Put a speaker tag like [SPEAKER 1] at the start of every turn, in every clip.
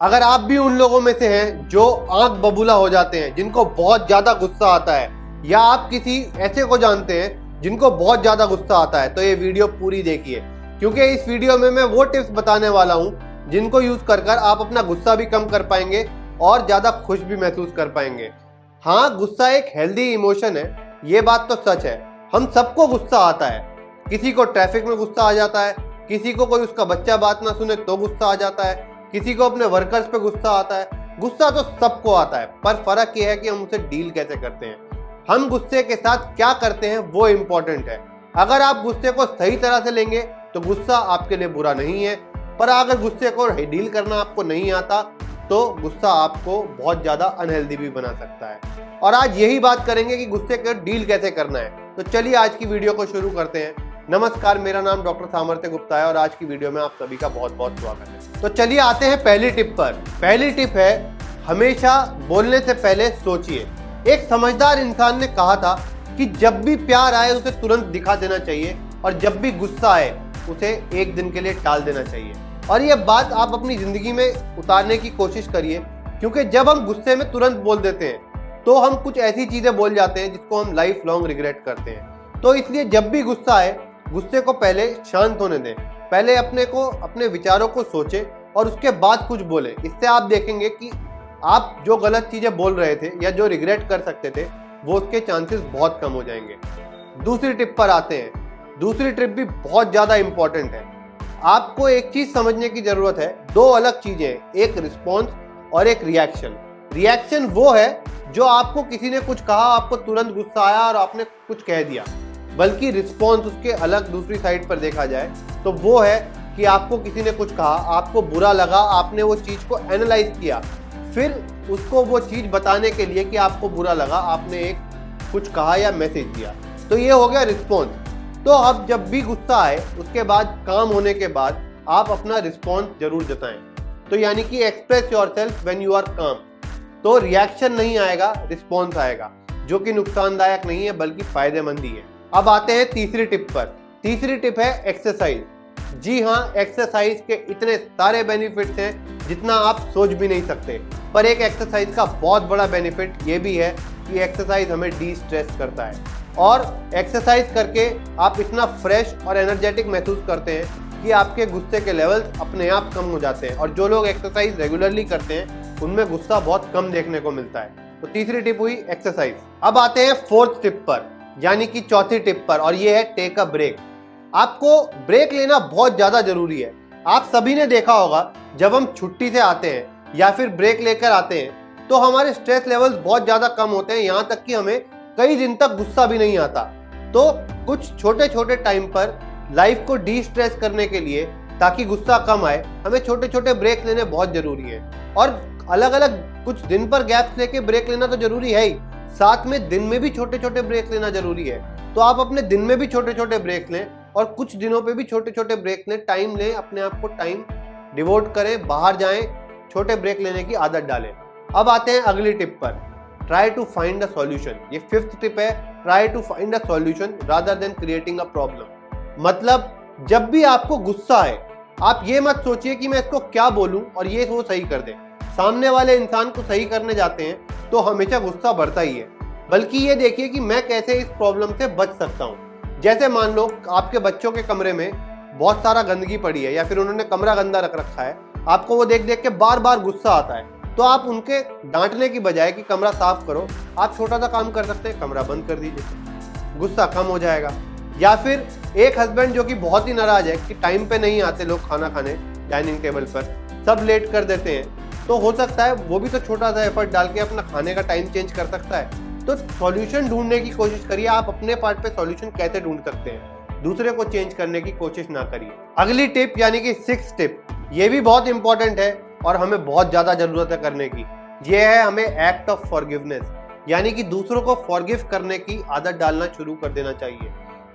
[SPEAKER 1] अगर आप भी उन लोगों में से हैं जो आंख बबूला हो जाते हैं, जिनको बहुत ज्यादा गुस्सा आता है, या आप किसी ऐसे को जानते हैं जिनको बहुत ज्यादा गुस्सा आता है, तो ये वीडियो पूरी देखिए, क्योंकि इस वीडियो में मैं वो टिप्स बताने वाला हूं जिनको यूज कर आप अपना गुस्सा भी कम कर पाएंगे और ज्यादा खुश भी महसूस कर पाएंगे। हाँ, गुस्सा एक हेल्दी इमोशन है, ये बात तो सच है। हम सबको गुस्सा आता है। किसी को ट्रैफिक में गुस्सा आ जाता है, किसी को कोई उसका बच्चा बात ना सुने तो गुस्सा आ जाता है, किसी को अपने वर्कर्स पे गुस्सा आता है। गुस्सा तो सबको आता है, पर फर्क यह है कि हम उसे डील कैसे करते हैं। हम गुस्से के साथ क्या करते हैं वो इम्पोर्टेंट है। अगर आप गुस्से को सही तरह से लेंगे तो गुस्सा आपके लिए बुरा नहीं है, पर अगर गुस्से को डील करना आपको नहीं आता तो गुस्सा आपको बहुत ज्यादा अनहेल्दी भी बना सकता है। और आज यही बात करेंगे कि गुस्से को डील कैसे करना है। तो चलिए आज की वीडियो को शुरू करते हैं। नमस्कार, मेरा नाम डॉक्टर सामर्थ्य गुप्ता है और आज की वीडियो में आप सभी का बहुत बहुत स्वागत है। तो चलिए आते हैं पहली टिप पर। पहली टिप है, हमेशा बोलने से पहले सोचिए। एक समझदार इंसान ने कहा था कि जब भी प्यार आए उसे तुरंत दिखा देना चाहिए और जब भी गुस्सा आए उसे एक दिन के लिए टाल देना चाहिए। और यह बात आप अपनी जिंदगी में उतारने की कोशिश करिए, क्योंकि जब हम गुस्से में तुरंत बोल देते हैं तो हम कुछ ऐसी चीजें बोल जाते हैं जिसको हम लाइफ लॉन्ग रिग्रेट करते हैं। तो इसलिए जब भी गुस्सा आए, गुस्से को पहले शांत होने दें। पहले अपने विचारों को सोचें और उसके बाद कुछ बोलें। इससे आप देखेंगे कि आप जो गलत चीजें बोल रहे थे या जो रिग्रेट कर सकते थे वो उसके चांसेस बहुत कम हो जाएंगे। दूसरी टिप पर आते हैं। दूसरी टिप भी बहुत ज्यादा इंपॉर्टेंट है। आपको एक चीज समझने की जरूरत है, दो अलग चीजें, एक रिस्पॉन्स और एक रिएक्शन। रिएक्शन वो है जो आपको किसी ने कुछ कहा, आपको तुरंत गुस्सा आया और आपने कुछ कह दिया, बल्कि रिस्पॉन्स उसके अलग दूसरी साइड पर देखा जाए तो वो है कि आपको किसी ने कुछ कहा, आपको बुरा लगा, आपने वो चीज को एनालाइज किया, फिर उसको वो चीज बताने के लिए कि आपको बुरा लगा आपने एक कुछ कहा या मैसेज दिया। तो ये हो गया रिस्पॉन्स। तो अब जब भी गुस्सा आए उसके बाद काम होने के बाद आप अपना रिस्पॉन्स जरूर जताएं। तो यानी कि express yourself when you are calm. तो रिएक्शन नहीं आएगा, रिस्पॉन्स आएगा, जो कि नुकसानदायक नहीं है बल्कि फायदेमंद ही है। अब आते हैं तीसरी टिप पर। तीसरी टिप है एक्सरसाइज। जी हाँ, एक्सरसाइज के इतने सारे बेनिफिट्स हैं जितना आप सोच भी नहीं सकते। पर एक एक्सरसाइज का बहुत बड़ा बेनिफिट ये भी है कि एक्सरसाइज हमें डी स्ट्रेस करता है और एक्सरसाइज करके आप इतना फ्रेश और एनर्जेटिक महसूस करते हैं कि आपके गुस्से के लेवल्स अपने आप कम हो जाते हैं। और जो लोग एक्सरसाइज रेगुलरली करते हैं उनमें गुस्सा बहुत कम देखने को मिलता है। तो तीसरी टिप हुई एक्सरसाइज। अब आते हैं फोर्थ टिप पर, यानी कि चौथी टिप पर, और ये है टेक अ ब्रेक। आपको ब्रेक लेना बहुत ज्यादा जरूरी है। आप सभी ने देखा होगा, जब हम छुट्टी से आते हैं या फिर ब्रेक लेकर आते हैं तो हमारे स्ट्रेस लेवल्स बहुत ज्यादा कम होते हैं, यहाँ तक कि हमें कई दिन तक गुस्सा भी नहीं आता। तो कुछ छोटे छोटे टाइम पर लाइफ को डी स्ट्रेस करने के लिए, ताकि गुस्सा कम आए, हमें छोटे छोटे ब्रेक लेने बहुत जरूरी है। और अलग अलग कुछ दिन पर गैप्स लेके ब्रेक लेना तो जरूरी है ही, साथ में दिन में भी छोटे छोटे ब्रेक लेना जरूरी है। तो आप अपने दिन में भी छोटे छोटे ब्रेक लें और कुछ दिनों पे भी छोटे छोटे ब्रेक लें। टाइम लें, अपने आप को टाइम डिवोट करें, बाहर जाएं, छोटे ब्रेक लेने की आदत डालें। अब आते हैं अगली टिप पर, try to find a solution. ये फिफ्थ टिप है, try to find a solution rather than creating a problem. मतलब जब भी आपको गुस्सा आए, आप ये मत सोचिए कि मैं इसको क्या बोलूं और ये वो सही कर दे। सामने वाले इंसान को सही करने जाते हैं तो हमेशा गुस्सा बढ़ता ही है, बल्कि ये देखिए कि मैं कैसे इस प्रॉब्लम से बच सकता हूँ। जैसे मान लो आपके बच्चों के कमरे में बहुत सारा गंदगी पड़ी है या फिर उन्होंने कमरा गंदा रख रखा है, आपको वो देख देख के बार बार गुस्सा आता है। तो आप उनके डांटने की बजाय कि कमरा साफ करो, आप छोटा सा काम कर सकते हैं, कमरा बंद कर दीजिए, गुस्सा कम हो जाएगा। या फिर एक हस्बैंड जो कि बहुत ही नाराज है कि टाइम पे नहीं आते लोग खाना खाने डाइनिंग टेबल पर, सब लेट कर देते हैं, तो हो सकता है वो भी तो छोटा सा एफर्ट डाल के अपना खाने का टाइम चेंज कर सकता है। तो सॉल्यूशन ढूंढने की कोशिश करिए। आप अपने पार्ट पे सॉल्यूशन कैसे ढूंढ सकते हैं, दूसरे को चेंज करने की कोशिश ना करिए। अगली टिप यानी कि सिक्स टिप, ये भी बहुत इंपॉर्टेंट है और हमें बहुत ज्यादा जरूरत है करने की। ये है हमें एक्ट ऑफ फॉरगिवनेस, यानी कि दूसरों को फॉरगिव करने की आदत डालना शुरू कर देना चाहिए।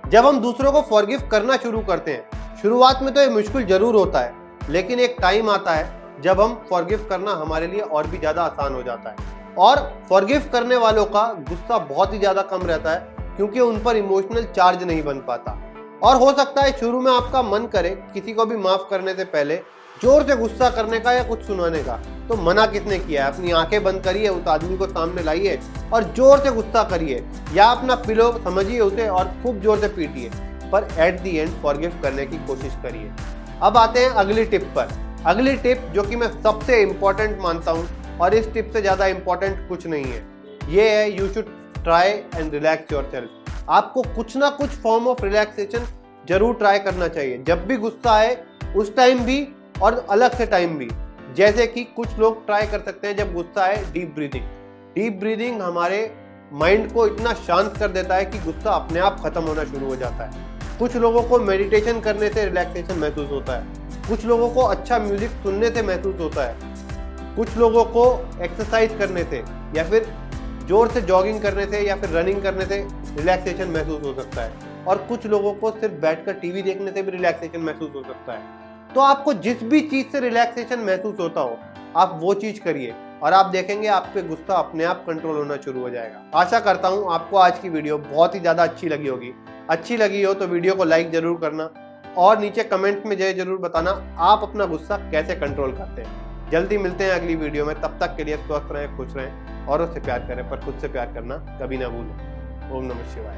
[SPEAKER 1] जब हम दूसरों को फॉरगिव करना शुरू करते हैं, शुरुआत में तो ये मुश्किल जरूर होता है, लेकिन एक टाइम आता है जब हम फॉरगिव करना हमारे लिए और भी ज्यादा आसान हो जाता है। और फॉरगिव करने वालों का गुस्सा बहुत ही ज्यादा कम रहता है, क्योंकि उन पर इमोशनल चार्ज नहीं बन पाता। और हो सकता है शुरू में आपका मन करे किसी को भी माफ करने से पहले जोर से गुस्सा करने का या कुछ सुनाने का। तो मना किसने किया है? अपनी आंखें बंद करिए, उस आदमी को सामने लाइए और जोर से गुस्सा करिए, या अपना पिलो समझिए उसे और खूब जोर से पीटिए, पर एट दी एंड फॉरगिव करने की कोशिश करिए। अब आते हैं अगली टिप पर। अगली टिप जो कि मैं सबसे इंपॉर्टेंट मानता हूँ, और इस टिप से ज़्यादा इंपॉर्टेंट कुछ नहीं है, ये है you should try and relax yourself. आपको कुछ ना कुछ फॉर्म ऑफ रिलैक्सेशन जरूर ट्राई करना चाहिए, जब भी गुस्सा आए उस टाइम भी और अलग से टाइम भी। जैसे कि कुछ लोग ट्राई कर सकते हैं जब गुस्सा आए डीप ब्रीदिंग। डीप ब्रीदिंग हमारे माइंड को इतना शांत कर देता है कि गुस्सा अपने आप खत्म होना शुरू हो जाता है। कुछ लोगों को मेडिटेशन करने से रिलैक्सेशन महसूस होता है, कुछ लोगों को अच्छा म्यूजिक सुनने से महसूस होता है, कुछ लोगों को एक्सरसाइज करने से या फिर जोर से जॉगिंग करने से या फिर रनिंग करने से रिलैक्सेशन महसूस हो सकता है, और कुछ लोगों को सिर्फ बैठकर टीवी देखने से भी रिलैक्सेशन महसूस हो सकता है। तो आपको जिस भी चीज से रिलैक्सेशन महसूस होता हो, आप वो चीज करिए और आप देखेंगे आपके गुस्सा अपने आप कंट्रोल होना शुरू हो जाएगा। आशा करता हूँ आपको आज की वीडियो बहुत ही ज्यादा अच्छी लगी होगी। अच्छी लगी हो तो वीडियो को लाइक जरूर करना और नीचे कमेंट में जरूर बताना आप अपना गुस्सा कैसे कंट्रोल करते हैं। जल्दी मिलते हैं अगली वीडियो में, तब तक के लिए स्वस्थ रहें, खुश रहें, औरों से प्यार करें पर खुद से प्यार करना कभी ना भूलें। ओम नमः शिवाय।